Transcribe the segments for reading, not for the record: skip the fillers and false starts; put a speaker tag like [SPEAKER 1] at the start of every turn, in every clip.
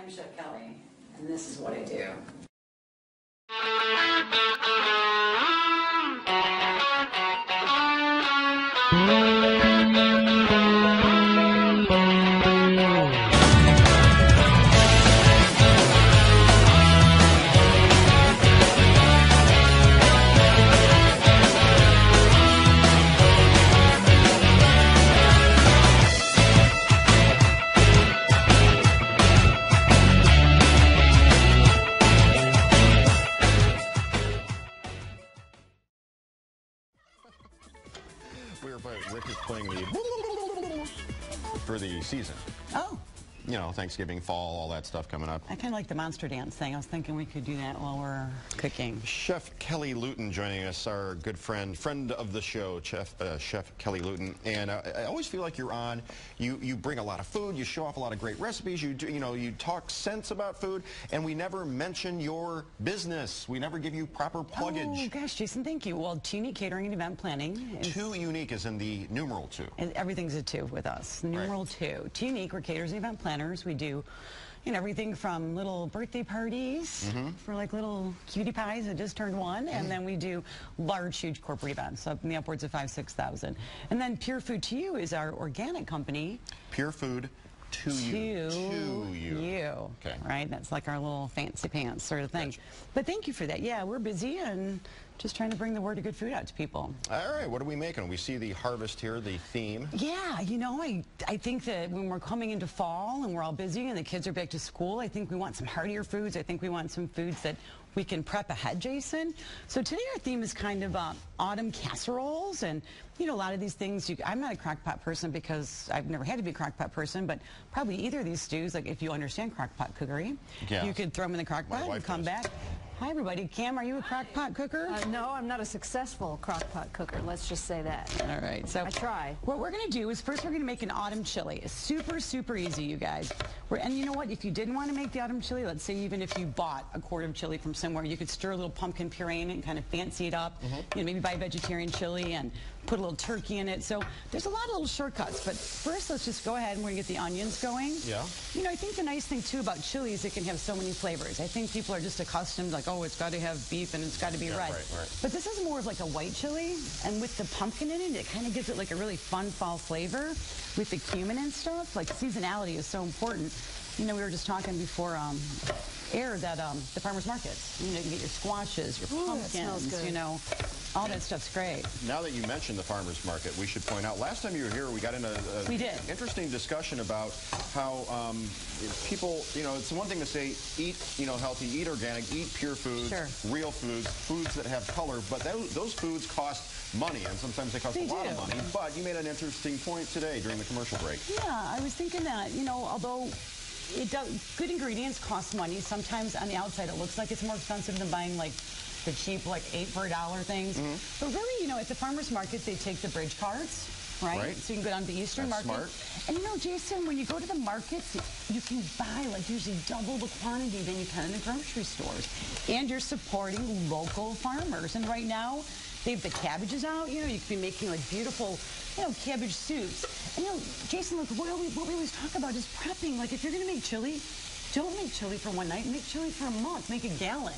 [SPEAKER 1] I'm Chef Kelly, and this is what I do.
[SPEAKER 2] Rick is playing the for the season.
[SPEAKER 3] Oh.
[SPEAKER 2] You know, Thanksgiving, fall, all that stuff coming up.
[SPEAKER 3] I kind of like the monster dance thing. I was thinking we could do that while we're cooking.
[SPEAKER 2] Chef Kelly Luton joining us, our good friend of the show, Chef Kelly Luton. And I always feel like you're on. You bring a lot of food. You show off a lot of great recipes. You talk sense about food, and we never mention your business. We never give you proper pluggage.
[SPEAKER 3] Oh gosh, Jason, thank you. Well, 2 Unique Catering and Event Planning.
[SPEAKER 2] 2 Unique is in the numeral 2.
[SPEAKER 3] And everything's a 2 with us. Numeral 2. 2 Unique, we're caterers and event planners. We do, everything from little birthday parties for like little cutie pies that just turned 1, and then we do large, huge corporate events up in the upwards of 5,000–6,000. And then Pure Food to You is our organic company.
[SPEAKER 2] Pure Food to you. Okay.
[SPEAKER 3] Right? That's like our little fancy pants sort of thing.
[SPEAKER 2] Gotcha.
[SPEAKER 3] But thank you for that. Yeah, we're busy and just trying to bring the word of good food out to people.
[SPEAKER 2] All right, what are we making? We see the harvest here, the theme.
[SPEAKER 3] Yeah, I think that when we're coming into fall and we're all busy and the kids are back to school, I think we want some heartier foods. I think we want some foods that we can prep ahead, Jason. So today our theme is kind of autumn casseroles, and a lot of these things, I'm not a crock pot person because I've never had to be a crock pot person, but probably either of these stews, like if you understand crock pot cookery, you could throw them in the crock pot and come back. Hi, everybody. Cam, are you a crock pot cooker?
[SPEAKER 4] No, I'm not a successful crock pot cooker. Let's just say that.
[SPEAKER 3] All right. So
[SPEAKER 4] I try.
[SPEAKER 3] What we're going to do is first we're going to make an autumn chili. It's super, super easy, you guys. And you know what? If you didn't want to make the autumn chili, let's say even if you bought a quart of chili from somewhere, you could stir a little pumpkin puree in it and kind of fancy it up. Maybe buy vegetarian chili and put a little turkey in it. So there's a lot of little shortcuts. But first, let's just go ahead and we're going to get the onions going.
[SPEAKER 2] Yeah.
[SPEAKER 3] I think the nice thing, too, about chili is it can have so many flavors. I think people are just accustomed, like, oh, it's got to have beef and it's got to be red.
[SPEAKER 2] Right.
[SPEAKER 3] But this is more of like a white chili, and with the pumpkin in it, it kind of gives it like a really fun fall flavor with the cumin and stuff. Like seasonality is so important. We were just talking before air that the farmers markets, you can get your squashes, your pumpkins, all that stuff's great.
[SPEAKER 2] Now that you mentioned the farmers market, we should point out, last time you were here, we got into an interesting discussion about how people, it's one thing to say, eat, healthy, eat organic, eat pure foods, real foods, foods that have color, but those foods cost money, and sometimes they cost a lot of money. But you made an interesting point today during the commercial break.
[SPEAKER 3] Yeah, I was thinking that, although good ingredients cost money, sometimes on the outside it looks like it's more expensive than buying like the cheap like 8 for $1 things. But really, at the farmers market they take the bridge cards, right? So you can go down to the Eastern Market.
[SPEAKER 2] Smart.
[SPEAKER 3] And Jason, when you go to the markets, you can buy like usually double the quantity than you can in the grocery stores. And you're supporting local farmers. And right now, they have the cabbages out, you could be making like beautiful, cabbage soups. And Jason, look, what we always talk about is prepping. Like if you're gonna make chili, don't make chili for one night, make chili for a month, make a gallon.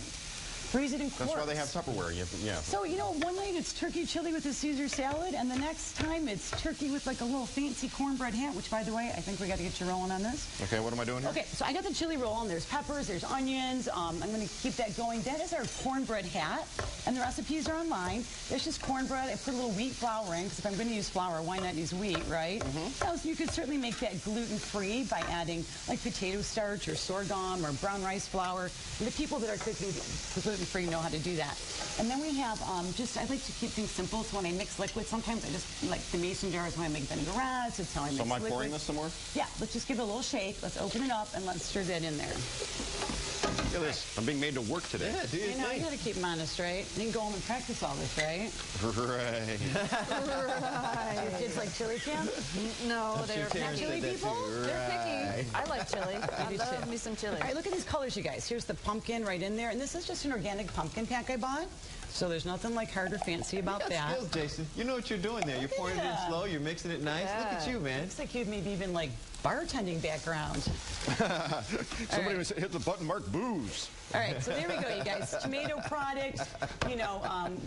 [SPEAKER 3] Freeze it in quarts.
[SPEAKER 2] That's why they have Tupperware. Yeah.
[SPEAKER 3] So, one night it's turkey chili with a Caesar salad, and the next time it's turkey with like a little fancy cornbread hat, which, by the way, I think we got to get you rolling on this.
[SPEAKER 2] Okay, what am I doing here?
[SPEAKER 3] Okay, so I got the chili roll, and there's peppers, there's onions. I'm going to keep that going. That is our cornbread hat, and the recipes are online. It's just cornbread. I put a little wheat flour in, because if I'm going to use flour, why not use wheat, right? So you could certainly make that gluten-free by adding like potato starch or sorghum or brown rice flour. The people that are cooking gluten-free know how to do that. And then we have I like to keep things simple, so when I mix liquid, sometimes I just like the mason jars when I make vinaigrettes. It's how I mix liquid.
[SPEAKER 2] So am I pouring this some more?
[SPEAKER 3] Yeah, let's just give it a little shake. Let's open it up and let's stir that in there.
[SPEAKER 2] Look at this. I'm being made to work today.
[SPEAKER 3] Yeah, dude. You got to keep them honest, right? You can go home and practice all this, right?
[SPEAKER 2] Right.
[SPEAKER 3] Your kids like chili, Cam?
[SPEAKER 4] No, they're
[SPEAKER 3] not chili people?
[SPEAKER 4] They're picky. I like chili. I love me some chili.
[SPEAKER 3] All right, look at these colors, you guys. Here's the pumpkin right in there, and this is just an organic pumpkin pack I bought. So there's nothing like hard or fancy about that.
[SPEAKER 5] Skills, Jason. You know what you're doing there. You're pouring it in slow. You're mixing it nice. Look at you, man.
[SPEAKER 3] Looks like you've maybe even like bartending background.
[SPEAKER 2] Somebody hit the button marked booze.
[SPEAKER 3] All right, so there we go, you guys. Tomato product. You know,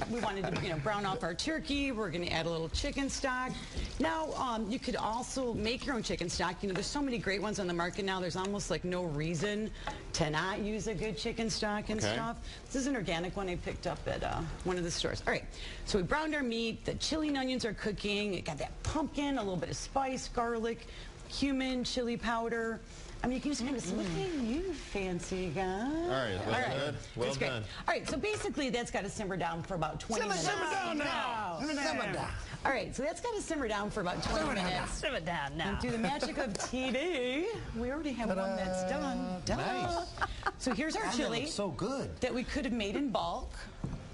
[SPEAKER 3] we wanted to, brown off our turkey. We're going to add a little chicken stock. Now, you could also make your own chicken stock. You know, there's so many great ones on the market now. There's almost like no reason to not use a good chicken stock and stuff. This is an organic one I picked up at one of the stores. All right, so we browned our meat. The chili and onions are cooking. It got that pumpkin, a little bit of spice, garlic, cumin, chili powder. I mean, you can just kind of look at you, fancy guy.
[SPEAKER 2] All right, good.
[SPEAKER 5] Well done.
[SPEAKER 3] All right, so basically that's got to simmer down for about 20 minutes.
[SPEAKER 5] Simmer down now. Simmer down.
[SPEAKER 3] All right, so that's got to simmer down for about 20 minutes.
[SPEAKER 4] Simmer down now.
[SPEAKER 3] And through the magic of TV, we already have one that's done.
[SPEAKER 5] Nice.
[SPEAKER 3] So here's our chili.
[SPEAKER 5] That looks so good.
[SPEAKER 3] That we could have made in bulk.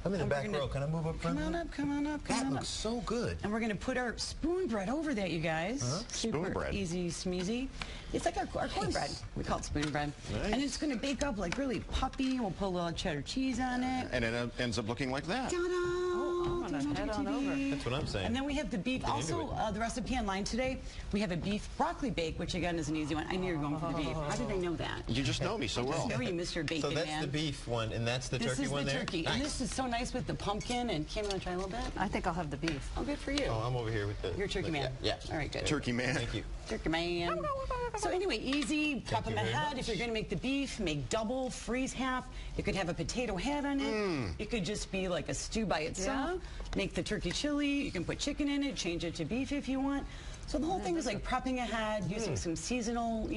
[SPEAKER 5] I'm in the back row. Can I move up front?
[SPEAKER 3] Come on up, come on up, come on up.
[SPEAKER 5] That looks so good.
[SPEAKER 3] And we're going to put our spoon bread over that, you guys.
[SPEAKER 2] Spoon bread.
[SPEAKER 3] Easy smeezy. It's like our cornbread. We call it spoon bread.
[SPEAKER 5] Nice.
[SPEAKER 3] And it's going to bake up like really puppy. We'll put a little cheddar cheese on it.
[SPEAKER 2] And it ends up looking like that.
[SPEAKER 3] Ta-da!
[SPEAKER 4] I'm gonna head on over.
[SPEAKER 5] That's what I'm saying.
[SPEAKER 3] And then we have the beef. Also, the recipe online today, we have a beef broccoli bake, which again is an easy one. I knew you were going for the beef. How did I know that?
[SPEAKER 2] You just know me so well.
[SPEAKER 3] I know you, Mr. Bacon
[SPEAKER 5] So that's
[SPEAKER 3] Man.
[SPEAKER 5] the beef one, and that's the turkey one there?
[SPEAKER 3] This is the turkey.
[SPEAKER 5] Nice.
[SPEAKER 3] And this is so nice with the pumpkin. And Kim, you want to try a little bit?
[SPEAKER 4] I think I'll have the beef.
[SPEAKER 3] Oh, good for you.
[SPEAKER 5] Oh, I'm over here with the...
[SPEAKER 3] You're a turkey man.
[SPEAKER 5] Yeah.
[SPEAKER 3] All right, good.
[SPEAKER 2] Turkey man.
[SPEAKER 5] Thank you.
[SPEAKER 3] Turkey man. So anyway, easy, top of my
[SPEAKER 5] very
[SPEAKER 3] head.
[SPEAKER 5] much.
[SPEAKER 3] If you're going to make the beef, make double, freeze half. You could have a potato head on it. It could just be like a stew by itself. Make the turkey chili. You can put chicken in it, change it to beef if you want. So the whole thing is like prepping ahead, using some seasonal,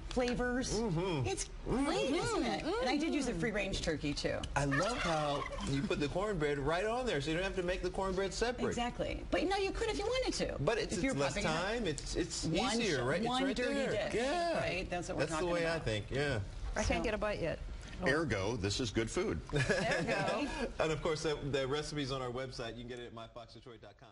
[SPEAKER 3] flavors. It's great, isn't it? And I did use a free-range turkey, too.
[SPEAKER 5] I love how you put the cornbread right on there, so you don't have to make the cornbread separate.
[SPEAKER 3] Exactly. But no, you could if you wanted to.
[SPEAKER 5] But it's
[SPEAKER 3] If you're
[SPEAKER 5] less
[SPEAKER 3] prepping ahead.
[SPEAKER 5] time. It's easier, right?
[SPEAKER 3] One
[SPEAKER 5] it's right
[SPEAKER 3] dirty
[SPEAKER 5] there.
[SPEAKER 3] dish.
[SPEAKER 5] Yeah.
[SPEAKER 3] Right? That's what we're
[SPEAKER 5] That's
[SPEAKER 3] talking
[SPEAKER 5] the way
[SPEAKER 3] about.
[SPEAKER 5] I think, yeah.
[SPEAKER 4] I can't get a bite yet.
[SPEAKER 2] Ergo, this is good food.
[SPEAKER 3] There you go.
[SPEAKER 5] And of course, the recipe's on our website. You can get it at myfoxdetroit.com.